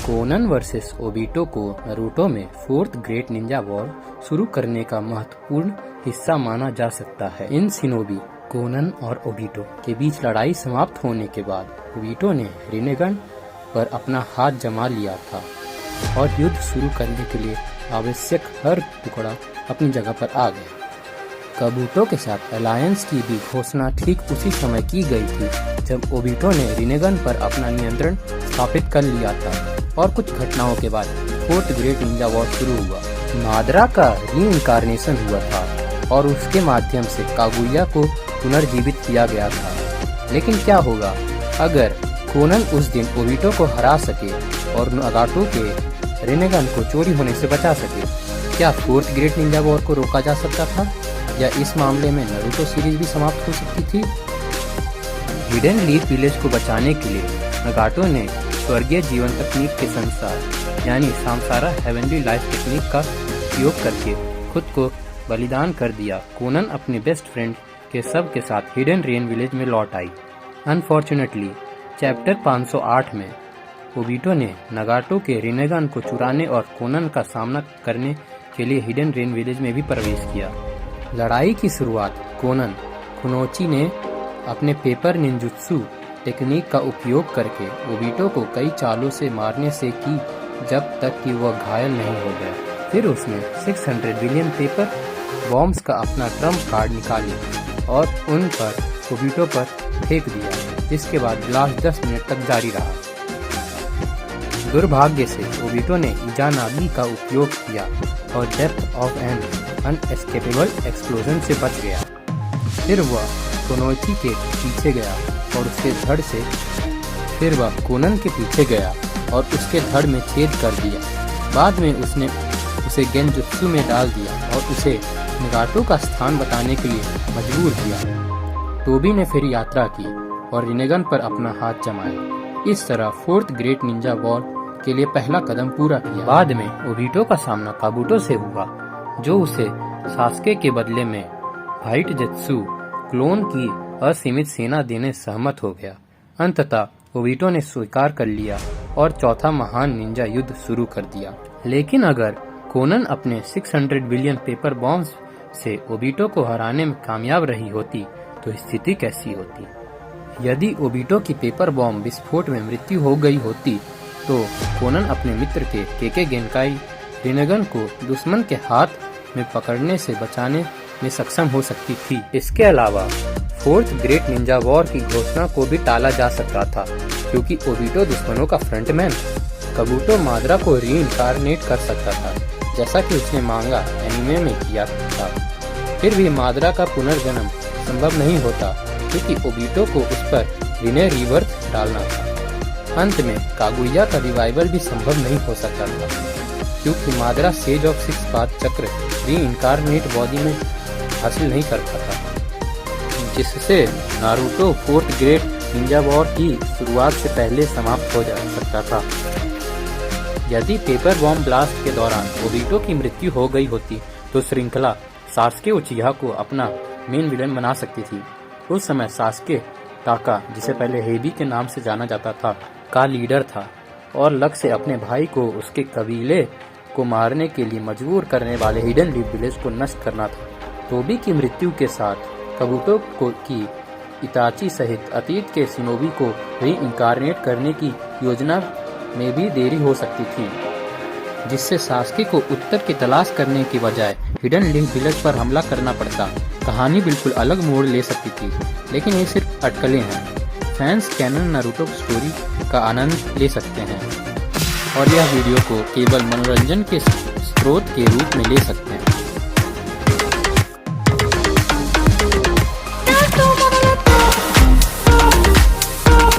Conan versus Obito को Naruto में fourth great Ninja war शुरू करने का महत्वपूर्ण हिस्सा माना जा सकता है। इन शिनोबी कोनन और ओबीटो के बीच लड़ाई समाप्त होने के बाद ओबीटो ने रिनेगन पर अपना हाथ जमा लिया था और युद्ध शुरू करने के लिए आवश्यक हर टुकड़ा अपनी जगह पर आ गया। काबूटो के साथ अलायंस की भी घोषणा ठीक उसी समय की गई थी जब ओबीटो ने रिनेगन पर अपना नियंत्रण स्थापित कर लिया था और कुछ घटनाओं के बाद फोर्थ ग्रेट निंजा वॉर शुरू हुआ। मादरा का रीइंकार्नेशन हुआ था और उसके माध्यम से कागुया को पुनर्जीवित किया गया था। लेकिन क्या होगा अगर कोनन उस दिन ओबीटो को हरा सके और नगाटो के रिनेगन को चोरी होने से बचा सके? क्या फोर्थ ग्रेट निंजा वॉर को रोका जा सकता था या इस मामले में नारुतो सीरीज भी समाप्त हो सकती थी? हिडन लीफ विलेज को बचाने के लिए नगाटो ने स्वर्गीय जीवन तकनीक के संसार यानी सामसारा हेवनली लाइफ टेक्निक का उपयोग करके खुद को बलिदान कर दिया। कोनन अपने बेस्ट फ्रेंड के साथ हिडन रेन विलेज में लौट आई। अनफॉर्चुनेटली चैप्टर 508 में ओबीटो ने नगाटो के रिनेगन को चुराने और कोनन का सामना करने के लिए हिडन रेन विलेज में भी प्रवेश किया। लड़ाई की शुरुआत कोनन कुनोची ने अपने पेपर निंजुत्सु टेक्निक का उपयोग करके ओबीटो को कई चालों से मारने से की जब तक कि वह घायल नहीं हो गया। फिर उसने 600 बिलियन पेपर बॉम्ब्स का अपना ट्रम्प कार्ड निकाली और उन पर ओबीटो पर फेंक दिया, जिसके बाद ब्लास्ट 10 मिनट तक जारी रहा। दुर्भाग्य से ओबीटो ने इजानागी का उपयोग किया और डेप्थ ऑफ एन अनएस्केपेबल एक्सप्लोजन से बच गया। फिर वह कोनोची के पीछे गया और उसके धड़ से फिर वह कोनन के पीछे गया और उसके धड़ में छेद कर दिया। बाद में उसने उसे गेंजुत्सु में डाल दिया और उसे नगाटो का स्थान बताने के लिए मजबूर किया। टोबी ने फिर यात्रा की और रिनेगन पर अपना हाथ जमाया। इस तरह फोर्थ ग्रेट निंजा वॉर के लिए पहला कदम पूरा किया। बाद में ओबीटो का सामना काबूटो से हुआ, जो उसे सास्के के बदले में व्हाइट जेत्सु क्लोन की असीमित सेना देने सहमत हो गया। अंततः ओबीटो ने स्वीकार कर लिया और चौथा महान निंजा युद्ध शुरू कर दिया। लेकिन अगर कोनन अपने 600 बिलियन पेपर बॉम्ब्स से ओबीटो को हराने में कामयाब रही होती तो स्थिति कैसी होती? यदि ओबीटो की पेपर बॉम्ब विस्फोट में मृत्यु हो गई होती तो कोनन अपने मित्र के केके गेनकाई रिनेगन को दुश्मन के हाथ में पकड़ने से बचाने में सक्षम हो सकती थी। इसके अलावा फोर्थ ग्रेट निंजा वॉर की घोषणा को भी टाला जा सकता था, क्योंकि ओबीटो दुश्मनों का फ्रंटमैन काबूटो मादरा को रीइंकार्नेट कर सकता था, जैसा कि उसने मांगा एनिमे में किया था। फिर भी मादरा का पुनर्जन्म संभव नहीं होता, क्योंकि ओबीटो को उस पर रिने रिबर्थ डालना था। अंत में कागुया का रिवाइवल भी संभव नहीं हो सकता था, क्योंकि मादरा सेज ऑफ 6 पाथ चक्र रीइंकार्नेट बॉडी में हासिल नहीं कर पाता, जिससे Naruto fourth great Ninja war की शुरुआत से पहले समाप्त हो जा सकता था। यदि पेपर बॉम्ब ब्लास्ट के दौरान ओबीटो की मृत्यु हो गई होती तो श्रृंखला सास्के उचिहा को अपना मेन विलन बना सकती थी। उस समय सास्के टाका, जिसे पहले हेबी के नाम से जाना जाता था, का लीडर था और लक्ष्य अपने भाई को उसके कबीले को मारने के लिए मजबूर करने वाले हिडन लीफ विलेज को नष्ट करना था। टोबी की मृत्यु के साथ काबूटो की इताची सहित अतीत के शिनोबी को रीइंकार्नेट करने की योजना में भी देरी हो सकती थी, जिससे सास्के को उत्तर की तलाश करने के बजाय हिडन लीफ विलेज पर हमला करना पड़ता। कहानी बिल्कुल अलग मोड़ ले सकती थी, लेकिन ये सिर्फ अटकलें हैं। फैंस कैनन नारुतो स्टोरी का आनंद ले सकते हैं और यह वीडियो को केवल मनोरंजन के स्रोत के रूप में ले सकते हैं।